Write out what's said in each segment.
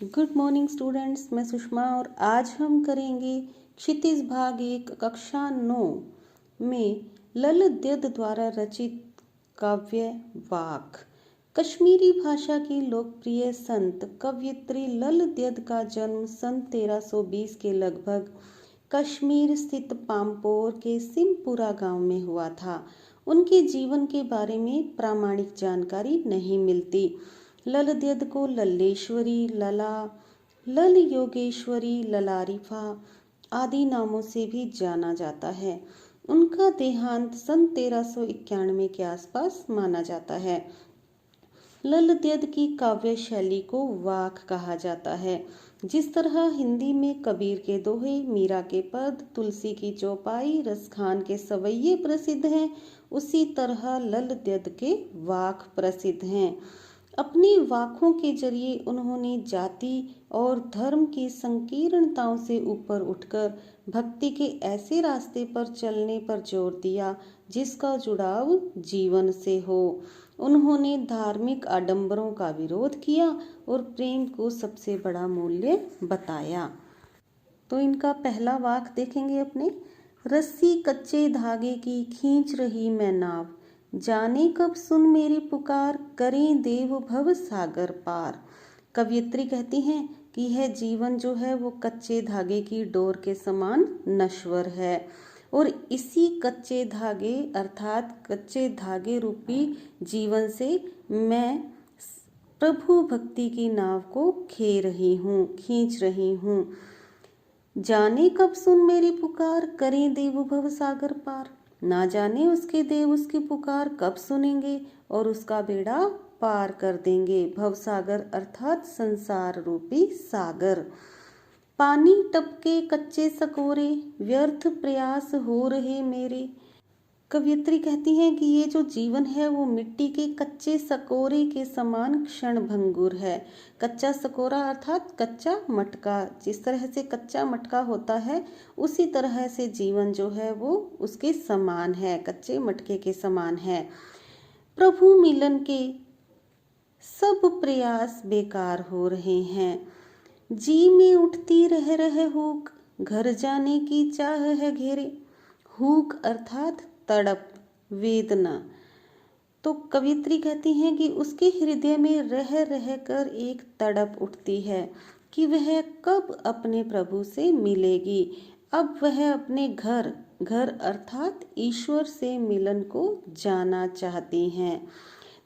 Good morning students, मैं सुषमा और आज हम करेंगे क्षितिज भाग 1 कक्षा 9 में ललद्यद द्वारा रचित काव्य वाक। कश्मीरी भाषा की लोकप्रिय संत कवयित्री ललद्यद का जन्म सन 1320 के लगभग कश्मीर स्थित पामपोर के सिमपुरा गांव में हुआ था। उनके जीवन के बारे में प्रामाणिक जानकारी नहीं मिलती। ललद्यद को लल्लेश्वरी, लला, लल योगेश्वरी, ललारिफा आदि नामों से भी जाना जाता है। उनका देहांत सन 1391 के आसपास माना जाता है। ललद्यद की काव्य शैली को वाक कहा जाता है। जिस तरह हिंदी में कबीर के दोहे, मीरा के पद, तुलसी की चौपाई, रसखान के सवैये प्रसिद्ध हैं, उसी तरह ललद्यद के वाक प्रसिद्ध हैं। अपनी वाकों के जरिए उन्होंने जाति और धर्म की संकीर्णताओं से ऊपर उठकर भक्ति के ऐसे रास्ते पर चलने पर जोर दिया जिसका जुड़ाव जीवन से हो। उन्होंने धार्मिक आडंबरों का विरोध किया और प्रेम को सबसे बड़ा मूल्य बताया। तो इनका पहला वाक देखेंगे अपने। रस्सी कच्चे धागे की खींच रही मैं नाव, जाने कब सुन मेरी पुकार, करें देव भव सागर पार। कवयित्री कहती हैं कि यह जीवन जो है वो कच्चे धागे की डोर के समान नश्वर है और इसी कच्चे धागे अर्थात कच्चे धागे रूपी जीवन से मैं प्रभु भक्ति की नाव को खींच रही हूँ। जाने कब सुन मेरी पुकार, करें देव भव सागर पार। ना जाने उसके देव उसकी पुकार कब सुनेंगे और उसका बेड़ा पार कर देंगे। भवसागर अर्थात संसार रूपी सागर। पानी टपके कच्चे सकोरे, व्यर्थ प्रयास हो रहे मेरे। कवयित्री कहती हैं कि ये जो जीवन है वो मिट्टी के कच्चे सकोरे के समान क्षण भंगुर है। कच्चा सकोरा अर्थात कच्चा मटका। जिस तरह से कच्चा मटका होता है उसी तरह से जीवन जो है वो उसके समान है, कच्चे मटके के समान है। प्रभु मिलन के सब प्रयास बेकार हो रहे हैं। जी में उठती रह हुक, घर जाने की चाह है घेरे। हुक अर्थात तड़प, वेदना। तो कवयित्री कहती हैं कि उसके हृदय में रह कर एक तड़प उठती है कि वह कब अपने प्रभु से मिलेगी। अब वह अपने घर अर्थात ईश्वर से मिलन को जाना चाहती हैं।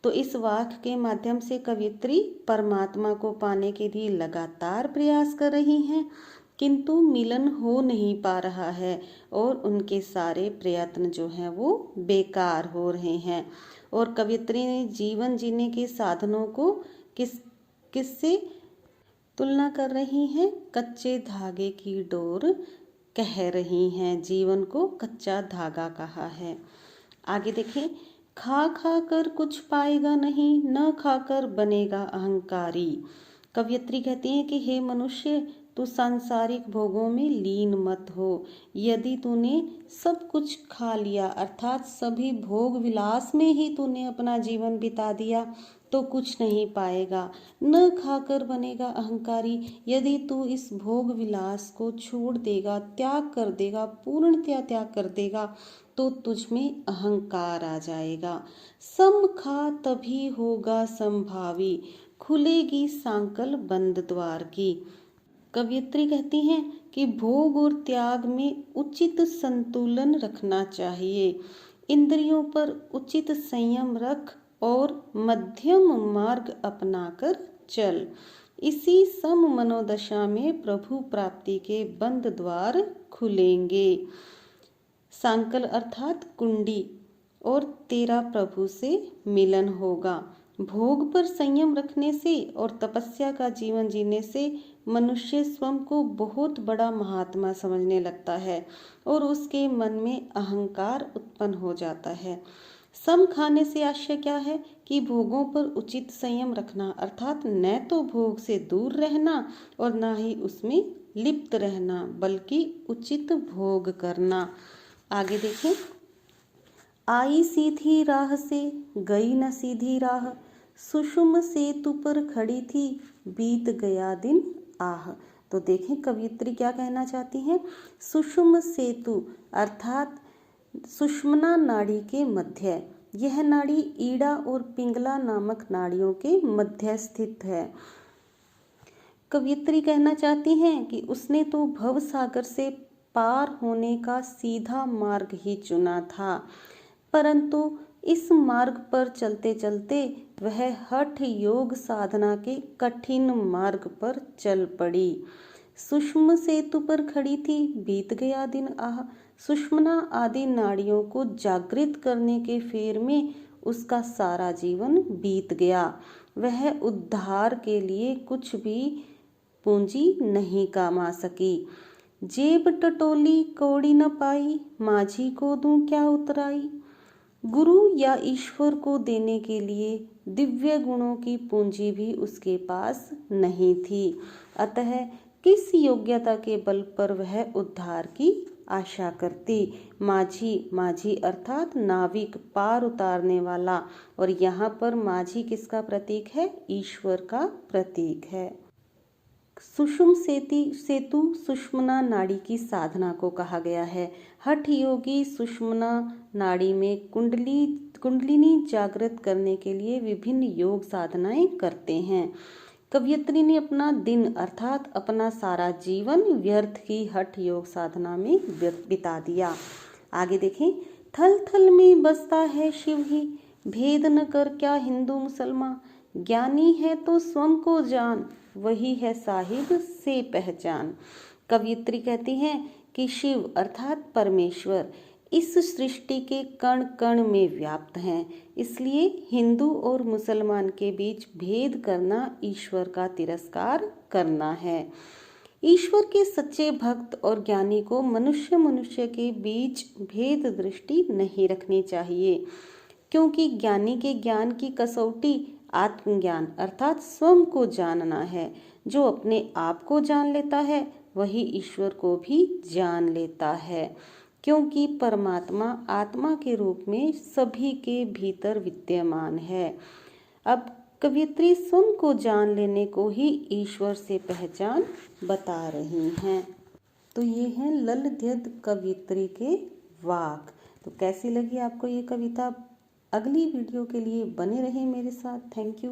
तो इस वाक्य के माध्यम से कवयित्री परमात्मा को पाने के लिए लगातार प्रयास कर रही हैं, किंतु मिलन हो नहीं पा रहा है और उनके सारे प्रयत्न जो हैं वो बेकार हो रहे हैं। और कवयित्री ने जीवन जीने के साधनों को किससे तुलना कर रही हैं? कच्चे धागे की डोर कह रही हैं। जीवन को कच्चा धागा कहा है। आगे देखें। खा कर कुछ पाएगा नहीं, न खाकर बनेगा अहंकारी। कवयित्री कहती हैं कि हे मनुष्य, तू सांसारिक भोगों में लीन मत हो। यदि तूने सब कुछ खा लिया अर्थात सभी भोग विलास में ही तूने अपना जीवन बिता दिया तो कुछ नहीं पाएगा। न खाकर बनेगा अहंकारी। यदि तू इस भोग विलास को छोड़ देगा, त्याग कर देगा, पूर्णतया त्याग कर देगा तो तुझ में अहंकार आ जाएगा। सम खा तभी होगा संभावी, खुलेगी सांकल बंद द्वार की। कवयित्री कहती हैं कि भोग और त्याग में उचित संतुलन रखना चाहिए। इंद्रियों पर उचित संयम रख और मध्यम मार्ग अपनाकर चल। इसी सम मनोदशा में प्रभु प्राप्ति के बंद द्वार खुलेंगे। सांकल अर्थात कुंडी और तेरा प्रभु से मिलन होगा। भोग पर संयम रखने से और तपस्या का जीवन जीने से मनुष्य स्वयं को बहुत बड़ा महात्मा समझने लगता है और उसके मन में अहंकार उत्पन्न हो जाता है। सम खाने से आशय क्या है कि भोगों पर उचित संयम रखना अर्थात न तो भोग से दूर रहना और न ही उसमें लिप्त रहना बल्कि उचित भोग करना। आगे देखें। आई सीधी राह से गई न सीधी राह, सुषुम सेतु पर खड़ी थी, बीत गया दिन आह। तो देखें कवयित्री क्या कहना चाहती हैं। सुषुम सेतु अर्थात सुषुम्ना नाड़ी के मध्य, यह नाड़ी ईड़ा और पिंगला नामक नाड़ियों के मध्य स्थित है। कवयित्री कहना चाहती हैं कि उसने तो भव सागर से पार होने का सीधा मार्ग ही चुना था, परंतु इस मार्ग पर चलते चलते वह हठ योग साधना के कठिन मार्ग पर चल पड़ी। सुषुम सेतु पर खड़ी थी, बीत गया दिन आह। सुषुम्ना आदि नाड़ियों को जागृत करने के फेर में उसका सारा जीवन बीत गया। वह उद्धार के लिए कुछ भी पूंजी नहीं कमा सकी। जेब टटोली कौड़ी न पाई, माझी को दूं क्या उतराई। गुरु या ईश्वर को देने के लिए दिव्य गुणों की पूंजी भी उसके पास नहीं थी, अतः किस योग्यता के बल पर वह उद्धार की आशा करती। माझी अर्थात नाविक, पार उतारने वाला, और यहाँ पर माझी किसका प्रतीक है, ईश्वर का प्रतीक है। सुषुम सेतु सुषुम्ना नाड़ी की साधना को कहा गया है। हठ योगी सुषुम्ना नाड़ी में कुंडलिनी जागृत करने के लिए विभिन्न योग साधनाएं करते हैं। कवयित्री ने अपना दिन अर्थात अपना सारा जीवन व्यर्थ की हठ योग साधना में बिता दिया। आगे देखें, थल थल में बसता है शिव ही, भेद न कर क्या हिंदू मुसलमान। ज्ञानी है तो स्वयं को जान, वही है साहिब से पहचान। कवयित्री कहती हैं कि शिव अर्थात परमेश्वर इस सृष्टि के कण कण में व्याप्त हैं, इसलिए हिंदू और मुसलमान के बीच भेद करना ईश्वर का तिरस्कार करना है। ईश्वर के सच्चे भक्त और ज्ञानी को मनुष्य के बीच भेद दृष्टि नहीं रखनी चाहिए, क्योंकि ज्ञानी के ज्ञान की कसौटी आत्मज्ञान अर्थात स्वयं को जानना है। जो अपने आप को जान लेता है वही ईश्वर को भी जान लेता है, क्योंकि परमात्मा आत्मा के रूप में सभी के भीतर विद्यमान है। अब कवयित्री स्वयं को जान लेने को ही ईश्वर से पहचान बता रही हैं। तो ये हैं लल द्यद कवयित्री के वाक। तो कैसी लगी आपको ये कविता? अगली वीडियो के लिए बने रहें मेरे साथ। Thank you.